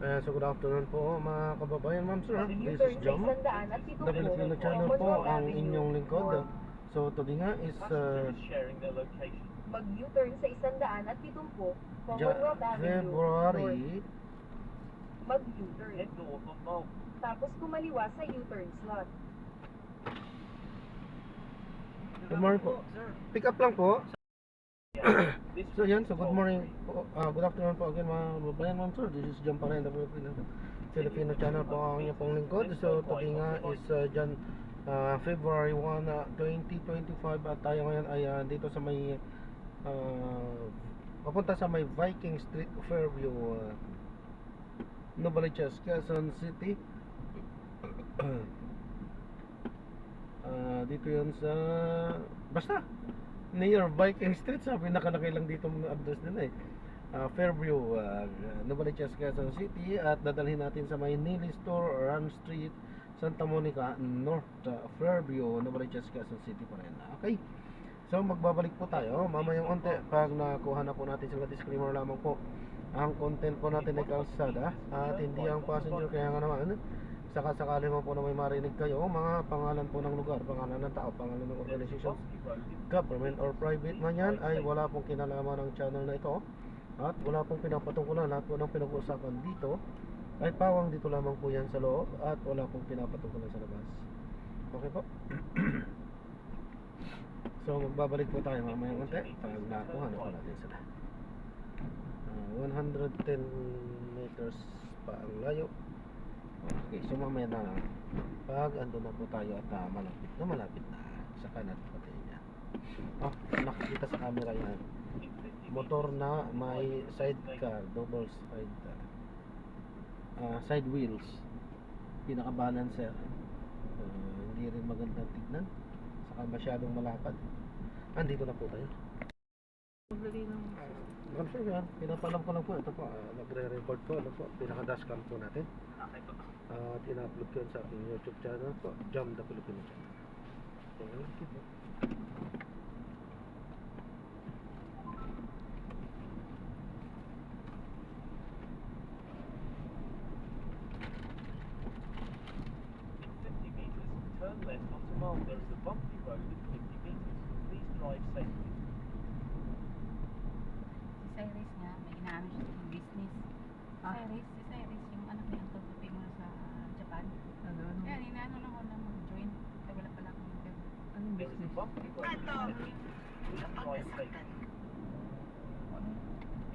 So good afternoon po mga kababayan, ma'am sir. This is U-turn sa Jam. Isandaan at dito The Filipino po, channel po Monroe ang Avenue inyong lingkod. North. So today nga is Mag-U-turn sa Isandaan at dito po, Commonwealth Avenue February North. Mag-U-turn. Tapos kumaliwa sa U-turn slot. Good morning po. Pick up lang po. So yan, so good morning po, good afternoon po again mga kababayan, ma'am sir. This is Jam pa rin, the Filipino channel po ang inyong pong lingkod. So today nga is February 1, 2025 at tayo ngayon ay dito sa may papunta sa may Viking Street, Fairview, Novaliches, Quezon City. Dito yun sa basta near Viking Street, sabi nakalagay lang dito ang address nila Fairview, Novaliches, Quezon City, at dadalhin natin sa may Neely Store, Run Street, Santa Monica North, Fairview, Novaliches, Quezon City pa rin. Okay, so magbabalik po tayo mamayang onte pag nakuha na po natin sila. Disclaimer lamang po, ang content po natin ay kalsada at hindi ang passenger, kaya nga naman sakasakali mo po na may marinig kayo mga pangalan po ng lugar, pangalan ng tao, pangalan ng organizations, government or private man yan, ay wala pong kinalaman ng channel na ito at wala pong pinapatungkulan. Lahat po ng pinag-uusapan dito ay pawang dito lamang po yan sa loob at wala pong pinapatungkulan sa labas. Okay po. So magbabalik po tayo mamayang konti pag nakuha na po natin sila. 110 meters pa ang layo. Okay, so mamaya na pag ando na po tayo at malapit na sa kanan pati niya. Nakikita sa camera yan, motor na may sidecar, double side wheels, pinaka balancer, hindi rin magandang tignan, saka masyadong malapad. Andito na po tayo. Sure yan, pinapalam ko lang po. Ito po, nagre-record po. Ano po, pinaka-dashcam po natin. At ina-upload ko yun sa aking YouTube channel po, Jam the Filipino channel. Thank you po. Turn left onto Marlborough. There is a bumpy road at 50 meters. Please drive safely. Si Cyrus nga, may inaano siya sa business. Si Cyrus, yung anak niya ang tutupi mo sa Japan. Kaya inaano na ako na mag-join. Kaya wala pala akong interview. Anong business? There is a bumpy road at 50 meters. Please drive safely.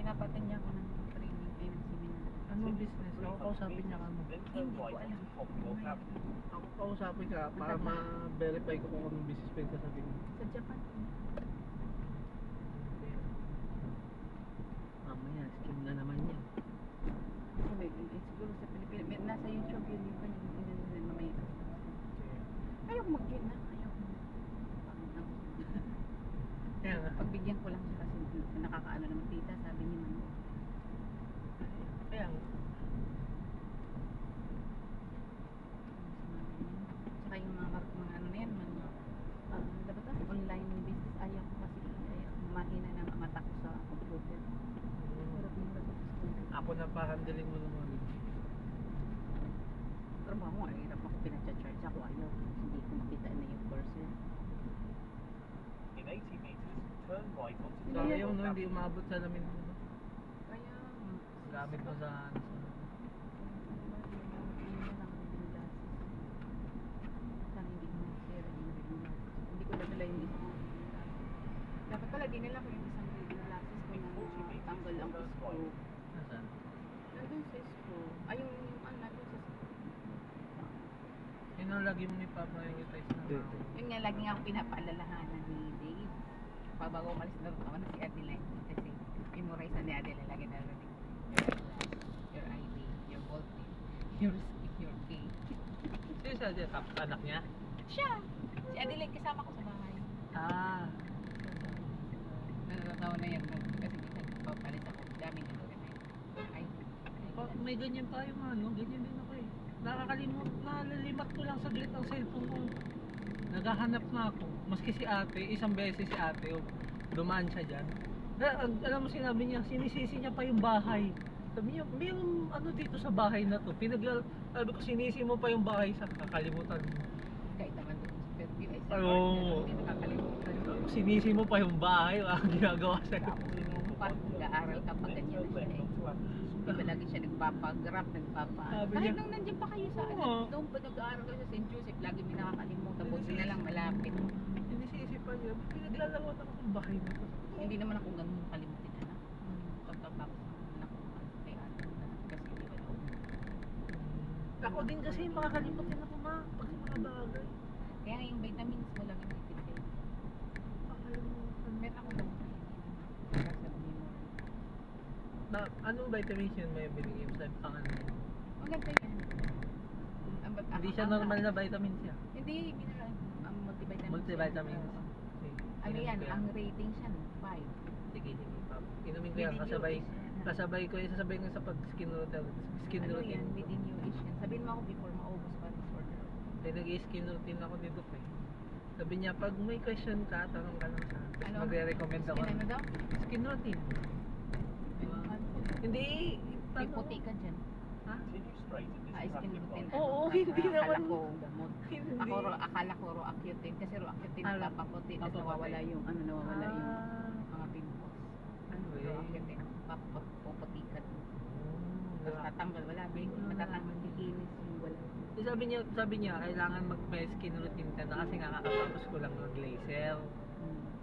Pinapatan niya ako ng training and seminar. Anong business? Ako kausapin niya ka mo. Then turn right onto Commonwealth Avenue. Ako kausapin ka para ma-verify ko kung anong business pwede sasabihin mo. Sa Japan. Mamaya, scheme na naman yan. Sabi, siguro sa Pilipinas. Nasa YouTube yun yung kanyang mamaya. Ayoko mag-join na. Ayoko. Kaya nga. Pagbigyan ko lang siya kasi nakakaano naman tita, sabi ni Mano. Kaya nga. Saka yung mga ano na yan, dapat online business, ayaw ko kasi mahina ng mata ko sa computer. Ako na pa-handling mo naman. Trabaho nga, hirap ako pinag-charge ako, ayaw. Hindi ko makita na yung person. In 80 meters, turn right onto Sayang no, Commonwealth hindi Avenue. umabot sa lamin mo. Kaya, Gamit mo sa hindi ko nadala yung isang dapat pala dinala ko yung isang reading glasses ko na tanggal ang screw. Nasaan? Nandun sa screw. Ay, yung nandun sa screw. Yun ang lagi mong ipaprioritize na ako. Yun nga, lagi nga ako pinapaalalahanan ni Dave. Bago umalis na ako na si Adeline. Kasi memorize na ni Adeline. Lagi na rin your ID, your vault name, your key. Sino sa anak niya? Siya! Si Adeline kasama ko sa bahay. Ah. Nanatawa na yan. Kasi minsan papalit ako. Daming ito rin ay. May ganyan tayo nga, no? Ganyan din ako eh. Nalilimat ko lang saglit ang cellphone ko. Naghahanap na ako. Maski si ate, isang beses si ate, dumaan siya dyan. Alam mo sinabi niya, sinisisi niya pa yung bahay. Sabi niya, mayroong ano dito sa bahay na to. Sabi ko, sinisi mo pa yung bahay sa kakalimutan mo. Kahit naman doon sa Fairview ay sa Oo. North, hindi nakakalimutan. Sinisi mo pa yung bahay, ang ginagawa sa'yo. Tapos nung parang nag-aaral ka pa ganyan na siya eh. Di ba lagi siya nagpapag-grab, Sabi kahit niya, nung nandiyan pa kayo sa Oo. nung pa nag-aaral ka sa St. Joseph, lagi may nakakalimutan. Buti na lang malapit. Sinisisipan niya, pinaglalawan ako ng bahay na to. Hindi naman ako ganun kalimutin anak. Pagkatapos ng anak ko kay ano kasi di ba daw. Ako din kasi makakalimutin ako pag sa mga bagay. Kaya nga yung vitamins mo lang yung ititid. Makakalimutan. Meron ako lang hindi naman. Sa memory. Anong vitamins yun may binigay mo sa pangan mo? Maganda yan. Hindi siya normal na vitamins siya. Hindi, mineral. Ang multivitamins. Multivitamins. Oo. Sige, Ano inumin yan? ko Ang rating siya, 5. Sige, Pap. Inumin ko yan, kasabay ko yan, sasabay ko sa pag skin Ano routine. yan? Within you is yan. Sabihin mo ako before maubos pa disorder. Kaya nag-skin routine ako dito eh. Sabi niya, pag may question ka, tanong ka lang sa akin. Tapos magre-recommend ako. Skin ano daw? Skin routine. Hindi. May puti ka dyan. Ha? Continue straight at this Ah, skin traffic routine. light. Oo, ano, hindi akala naman. ko gamot. Hindi. Akala ko Roaccutane. Kasi Roaccutane Ala. papaputi. Tapos Papaputi. nawawala yung nawawala yung Ah, mga pimples. ano eh. Roaccutane. Papaputi ka. Tapos tatanggal. Wala. Matatanggal. Kikinis yung wala. Sabi niya, kailangan mag-may skin routine ka na kasi nga kakatapos ko lang mag-laser.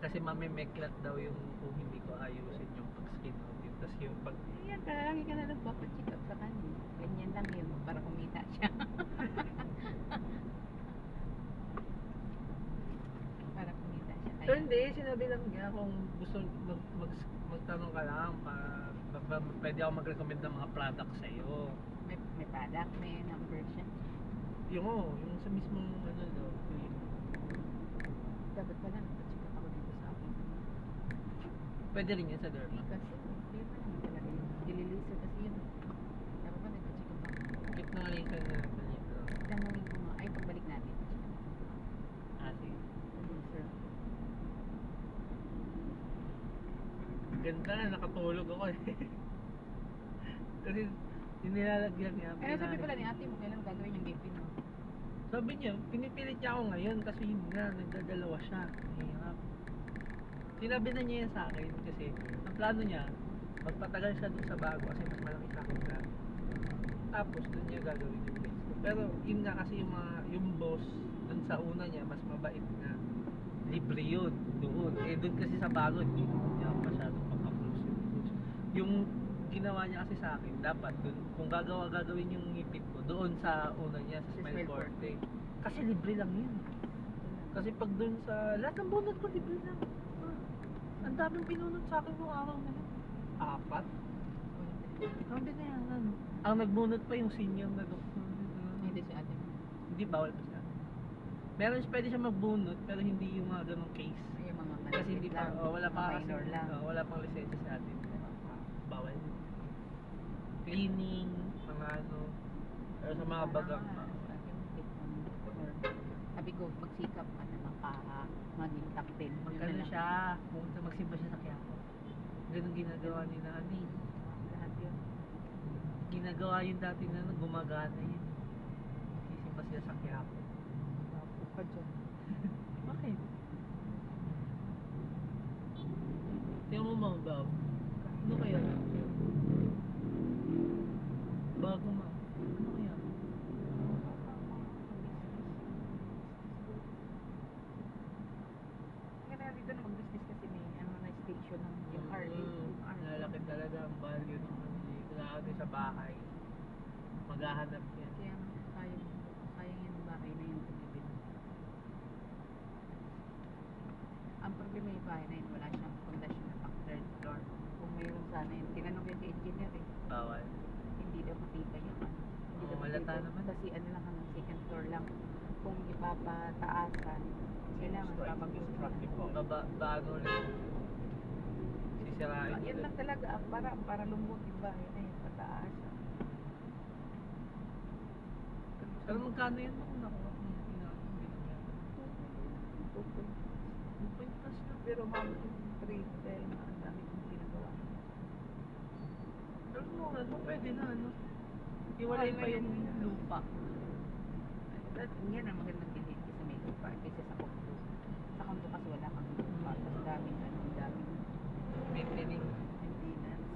Kasi mamimeklat daw yung kung hindi ko ayusin yung pag-skin routine. Tapos yung pag... Ayan, lagi ka na nagpapacheck up sa kanya. Ganyan lang yun, para kumita siya. Para kumita siya. So hindi, sinabi lang niya kung gusto magtanong ka lang para pwede ako mag-recommend ng mga products sa'yo. May product, may number siya. Yung sa mismong ano daw, cream. Dapat pala, nagpacheck up ako dito sa akin. Pwede rin yan sa derma. Kasi, di ba naman talaga yun. Dililiser kasi yun. Dapat ba nagpacheck up ako? Keep na laser na dito. Tanungin ko nga, ay pagbalik natin. Ah, sige. Dililiser. Ganda, nakatulog ako eh. Kasi yung nilalagyan niya. Ano sabi pala ni ate mo, kailan gagawin yung gipin mo? Sabi niya, pinipilit niya ako ngayon kasi yun nga, nagdadalawa siya. Mahirap. Sinabi na niya yan sa akin kasi ang plano niya, magpatagal siya dun sa bago kasi mas malaki sa akin na. Tapos dun niya gagawin yung place ko. Pero yun nga kasi yung boss dun sa una niya, mas mabait na libre yun doon. Eh dun kasi sa bago, hindi niya masyadong pang-approach yung boss. Yung ginawa niya kasi sa akin, dapat dun, kung gagawin yung ngipin ko, doon sa una niya, sa Smile Forte. Kasi libre lang yun. Kasi pag dun sa, lahat ng bunot ko libre lang. Ang daming pinunot sa akin nung araw na yun. 4? Ang binayaran. Ang nagbunot pa yung senior na doktor. Hindi si ate mo. Hindi, bawal pa siya. Meron pwede siya magbunot, pero hindi yung mga ganong case. Ay, yung mga Kasi hindi pa, wala pa kasi, minor lang. wala pang lisensya sa atin. Bawal. Cleaning, mga ano. Pero sa mga bagang Sabi ko, magsikap ka na maging top 10. magkano siya, pumunta magsimba siya sa Quiapo. Ganun ginagawa ni Nani. Lahat yun. Ginagawa yun dati na gumagana yun. Sisimba sila sa Quiapo. Tapos ka dyan. Bakit? Tingnan mo mga bag. Ano kaya? Bago ma. Ano kaya? Kaya dito na mag-business kasi may na station ng yung RA. Lalaki talaga ang value ng kailangan din sa bahay. Maghahanap yan. Kaya sayang yung bahay na yung pinibili. Ang problema yung bahay na yun, wala siyang fondasyon na pang third floor. Kung mayroon sana yun, tinanong yun si engineer eh. Bawal. Hindi daw matibay yung ano. Hindi Oo, daw malata matibay. naman. Kasi ano lang hanggang second floor lang. Kung ipapataasan, kailangan Straight at this traffic light. Baano lang. Sisirain. Yun lang talaga, para lumot yung bahay na yun, pataas. Pero magkano yan ako nakuha kung pinag-yan? 2 plus na. Pero mabot yung 3 dahil ang dami kong ginagawa. Pero Nung ano, pwede na ano. Hiwalay pa yung lupa. At yan ang magandang bilhin sa may lupa kaysa sa kondo. Sa kondo kasi wala kang lupa. Tapos daming Maintaining. maintenance.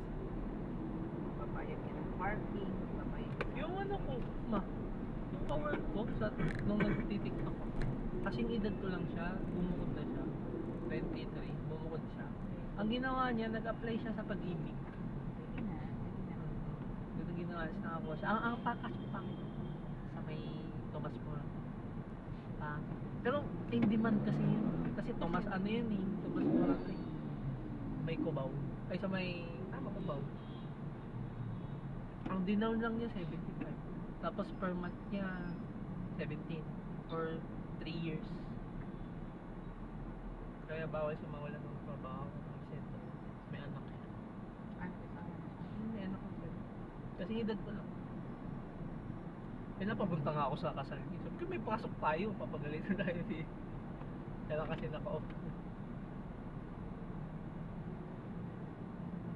Papayag ka ng parking. Papayag ka Yung ano ko, yung power ko, nung nagtitiktok ako, kasing edad ko lang siya, bumukod na siya. 23, bumukod siya. Ang ginawa niya, nag-apply siya sa pag-ibig. Pwede na. Doon ang ginawa siya, nakakuha siya. Ang pakas ko pangit sa may Tomas Mora. Pero in demand kasi yun. Kasi Tomas ano yun eh, Tomas Mora to eh. May Cubao. Ay sa may, Cubao. Ang dinown lang niya 75. Tapos per month niya 17 for 3 years. Kaya bawal siya mawala ng trabaho ng sento. May anak siya. Ano kasama na? May anak ko siya. Kasi edad ko lang. Pinapapunta nga ako sa kasal niya. Sabi ko may pasok tayo, papagalitan tayo eh. Kaya kasi naka-off.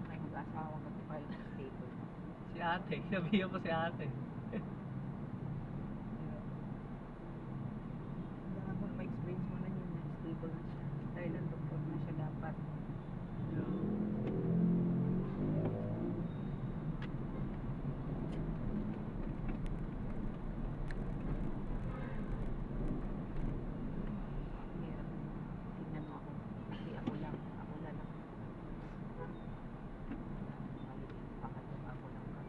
May mag-asawang mag-file ng stable. Si ate, sabihan mo si ate. Dapat ma-experience mo na yun na stable na siya. Dahil ang doktor na siya dapat. Hirap. Tingnan mo ako. Kasi ako lang. Ako lang. Maliit pa kayo. Ako lang ka.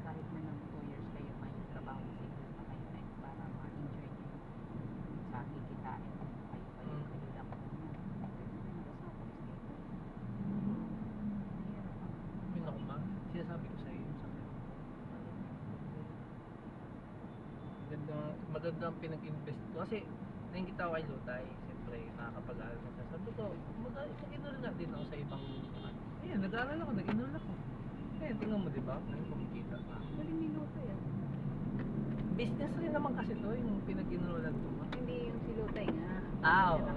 Kahit na ng 2 years kayo may trabaho sa inyo na kayo na para ma-enjoy nyo sa kikitain kayo kayo lang Yun ako ma, sinasabi ko sa iyo. Maganda ang pinag-invest ko. Kasi nakikita ko kay Lutay, siyempre nakakapag-aaral na siya. Sabi ko, mag-enroll nga din ako sa ibang ayan, nag-aaral ako, nag-enroll ako. Eh, tingnan mo diba, ngayon kumikita pa. Galing ni Lutay ah. Business rin naman kasi to, yung pinag-enrollan ko. Hindi yung si Lutay nga.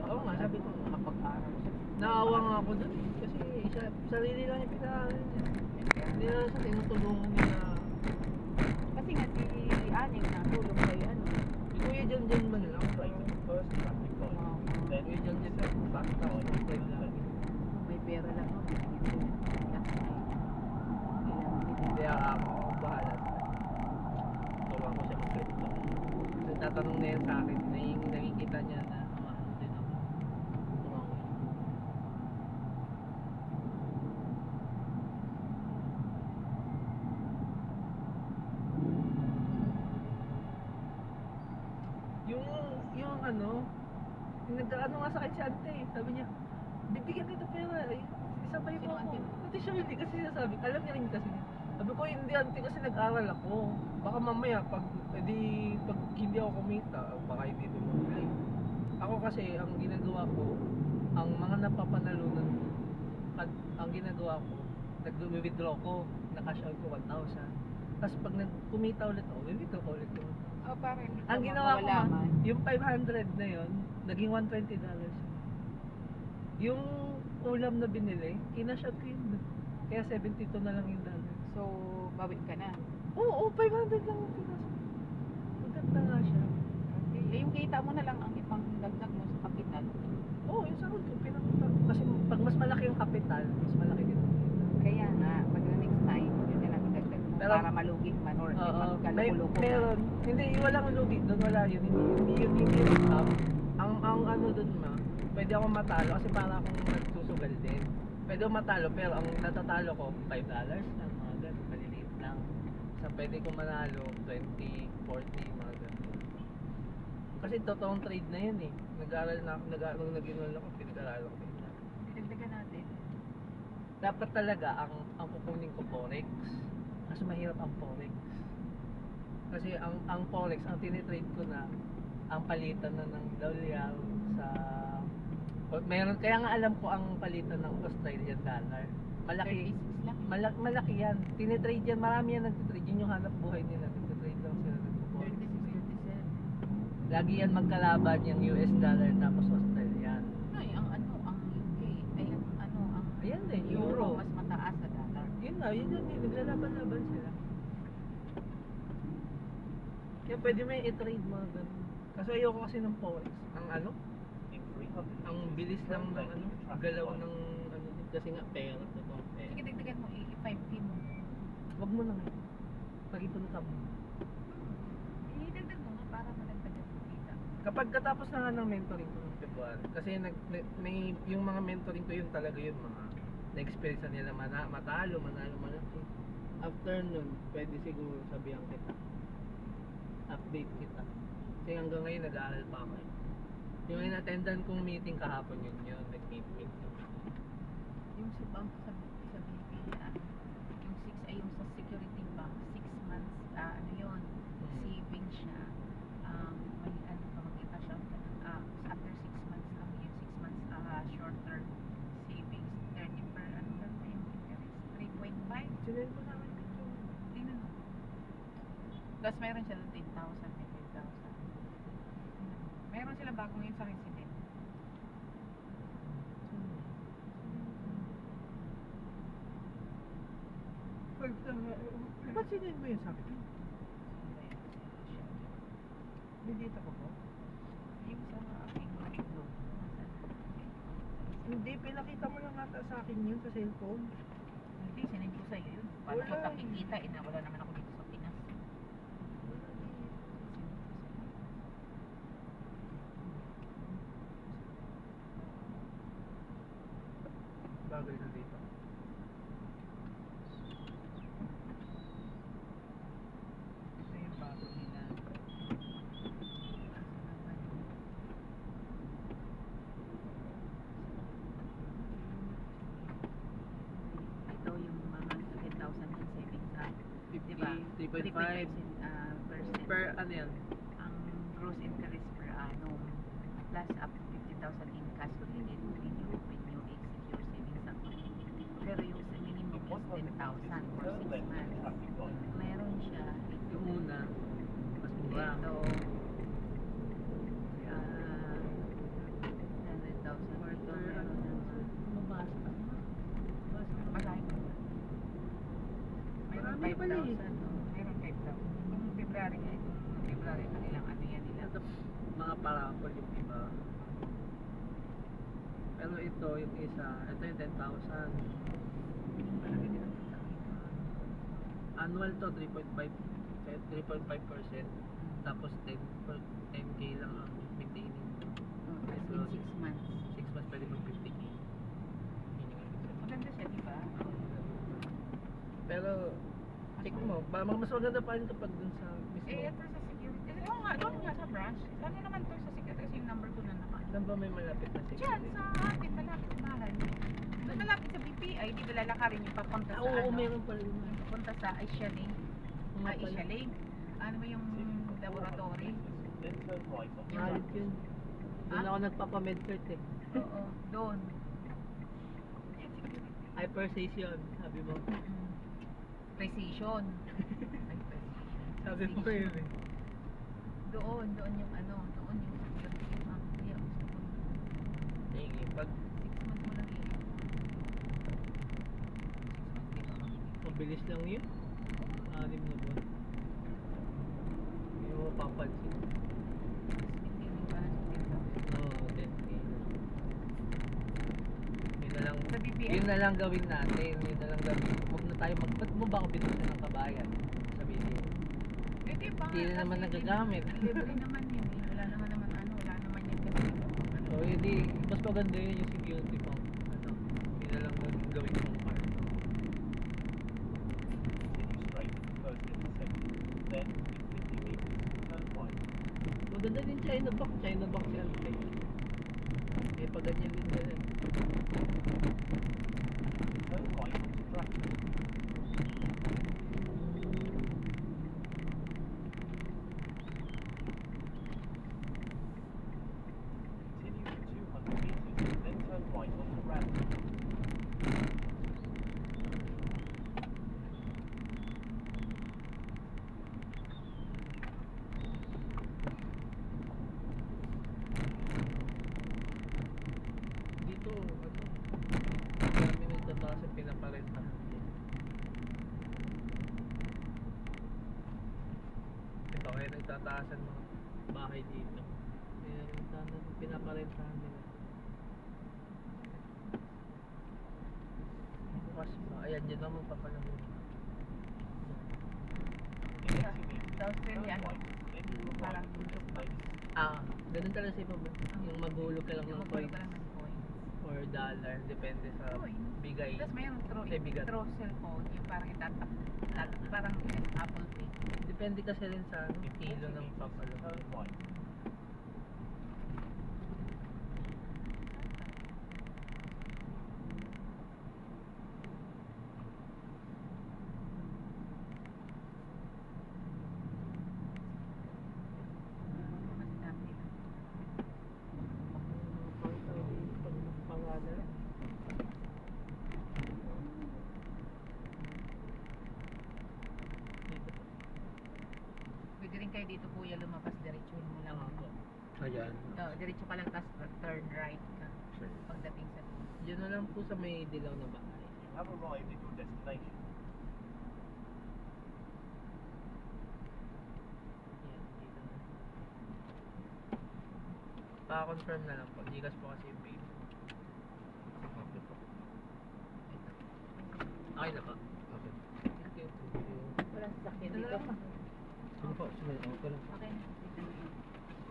Oo nga, sabi ko, Makapag-aral siya. naawa nga ako dun eh. Kasi sarili lang yung pinag-aaral niya. Hindi na siya tinutulungan nila. Kasi nga si Aning natulong sa'yo ano. Si Kuya John man lang. First traffic light. Then Kuya John basta ako, friend lang. May pera lang no. Kaya ako, bahala sa tuwa ko siya mag-credit ako. Nagtatanong na yan sa akin, nakikita niya na ano din ako. Tuwa ko siya. Yung ano, nagkaano nga sa akin si Ante, sabi niya, bibigyan kita pera, isabay mo ako. Ate siya hindi kasi sinasabi, alam niya rin kasi niya. Sabi ko, hindi Ante kasi nag-aral ako. Baka mamaya, pag hindi ako kumita, baka hindi bumabili. Ako kasi, ang ginagawa ko, ang mga napapanalunan ko, ang ginagawa ko, nag-withdraw ko, na-cash out ko 1,000. Tapos pag kumita ulit ako, withdraw ko ulit ko. Oh, parang hindi Ang ka ginawa ko mawala nga, man. yung 500 na yon naging $120. Yung ulam na binili, kinash out ko yun. Kaya 72 na lang yung dollar. So, bawit ka na. Oo, 500 lang yung pinasok. Maganda nga siya. Okay. Yung kita mo na lang ang ipang dagdag mo sa kapital. Oo, yung sahod ko, pinakita ko. Kasi pag mas malaki yung kapital, mas malaki din ang kita. Kaya nga, pag next time, yun na lang idagdag mo Pero- para malugi man or Oo, may magkaloko meron. Hindi, walang lugi doon, wala yun. Hindi yun top. Ang ano doon pwede ako matalo kasi para akong nagsusugal din. Pwede ako matalo pero ang natatalo ko $5 lang, mga ganun, maliliit lang. So pwede ko manalo 20, 40, mga ganun. Kasi totoong trade na yun eh. Nag-aaral na ako, nung nag-enroll ako, pinag-aaral ako. dapat talaga ang kukunin ko forex. Mas mahirap ang forex. Kasi ang forex, ang tinitrade ko na ang palitan na ng dolyar sa meron, kaya nga alam ko ang palitan ng Australian dollar. Malaki, 36 lang. malaki yan. Tinitrade yan, marami yan nagtitrade. Yun yung hanap buhay nila. Nagtitrade lang sila nagpo-forex. 36, 37. Lagi yan magkalaban yung US dollar tapos Australian. Ay, ang UK, ay ang Ayan din, euro, euro. mas mataas sa dollar. Yun na, yun yun. Naglalaban-laban sila. Kaya pwede mo yung i-trade mga ganun. Kasi ayoko kasi ng forex. Ang In 300 ang bilis lang ng galaw ng kasi nga pera to to. Sige, dagdagan mo, 5K mo. Wag mo na ngayon. Pag-ipon ka mo. Dagdag mo nga para madagdagan mo kita. Kapag katapos na nga ng mentoring ko ng February, kasi may yung mga mentoring ko yun talaga yun mga na-experience na nila matalo, manalo, malaki. After nun, pwede siguro sabihan kita. Update kita. Kasi hanggang ngayon nag-aaral pa ako eh. Yung in-attendan kong meeting kahapon yun, nag-meet. Yung sa bank sa BPI, yung 6 ay yung sa security bank, 6 months, ano yun, saving siya. May ano pa makita siya, after 6 months lang yun, 6 months short term savings, 30 per ano lang na yung interest, 3.5. Sinend mo namin dito. Tingnan mo. Tapos meron siya ng 10,000, may 5,000. Meron sila bago ngayon sa resident. Ba't sinend mo yun sa akin? Nandito ko po? Yung sa aking notebook. Hindi, pinakita mo lang ata sa akin yun sa cellphone. Hindi, sinend ko sa'yo yun. Paano ko Wala. nakikita? Wala naman ako dito sa Pinas. Bagay na dito. Ito yung bago nila. Ito yung mga 10,000 in savings app. 50, Diba? 3.5 percent. per ano yan? Ang gross interest per annum plus up to 50,000 in cash related when you execute savings account. Pero yung sa minimum is 10,000 for 6 months. Meron siya ito. Yung una, mas mura. Ito. 100,000 for ito. Meron naman. Mabasa. Malaki. Meron Marami pala 5,000. eh. Meron 5,000. Kung February nga ito. February na nilang ano yan nila. Ito, mga parapol yung iba. Pero ito, yung isa, ito yung 10,000. Malaki din ang kita. Annual to, 3.5%. Tapos 10K lang ang maintaining. In 6 months. 6 months pwede mag 50K. Yun yung ibig sabihin. Maganda siya, di ba? Pero, check mo, mas maganda pa rin kapag dun sa mismo. Ito sa security. Oo nga, doon nga sa branch. Ano naman to sa security? Kasi yung number ko na naman. Saan ba may malapit na Diyan, security? sa atin, malapit sa bahay. Doon malapit sa BPI, di ba lalakarin yung papunta sa Oo, ano? meron pa rin. Yung papunta sa Asia Lane. Asia Lane. Ano ba yung laboratory? Then turn right on the Mahalit right. yun. Doon ako nagpapamedcert eh. Oo, doon. Hyperstation, sabi mo. Precision. Ay, precision. Sabi mo yun eh. Doon yung ano, doon yung security ma'am. Kaya gusto ko. Sige, pag 6 months mo lang yun. 6 months, di ba? mabilis lang yun, 6 na buwan. Hindi mo mapapansin. Hindi mo ba sa Oo, 10K na. Yun na lang, Sa BPI? yun na lang gawin natin. Yun na lang gawin. Huwag na tayo ba't mo ba ako binuksan ng kabayan? Sabihin niyo. Eh, di ba? Hindi na naman Kasi nagagamit. Libre naman yun eh. Wala naman wala naman yan kasi. Ano, So, hindi, mas maganda yun yung security mo. Ano, yun na lang gawin mong part. Continue straight, first intersection. Then, in 50 meters, turn right. Maganda din China box yan. Eh, pag ganyan din yan. Turn right. Continue for 200 meters, then turn right onto Radley. Dito, dami nagtataas ang pinaparentahan. Ito kaya nagtataasan mga bahay dito. Kaya sana pinaparentahan nila. Bukas pa. Ayan, dyan naman papalamon. In 80 meters, Sa Australia, turn right, then you will parang right bundok pa. Ganun talaga sa iba ba? Yung maghulog ka lang Yung ng magpapalo coins ka lang ng coins. or dollar, depende sa Coin. bigay. Tapos mayroong Sa bigat. throw cellphone, yung parang itatap, parang Apple Pay. Depende kasi rin sa in 40 kilo ng meters, papalo. turn right. Mas dami lang. Pangalan. Dito po. Pwede rin kayo dito kuya lumabas, diretso mo lang. Ayan. Diretso ka lang, tapos turn right ka. Pagdating sa Diyan na lang po sa may dilaw na bahay. You have arrived at your destination. Yan, dito na. Pa-confirm na lang po. Gcash po kasi yung pay. Okay po. Okay na po. Okay. Thank you. walang sasakyan Ito na dito. lang. Sige po, sige. Okay lang. Okay na.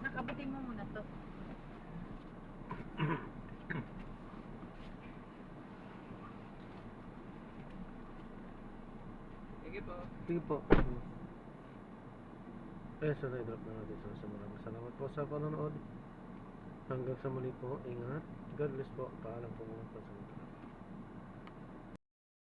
Nakabutin mo muna to. Sige po. Sige po. So na-drop na natin. So maraming salamat po sa panonood. Hanggang sa muli po. Ingat. God bless po. Paalam po mga pasunod.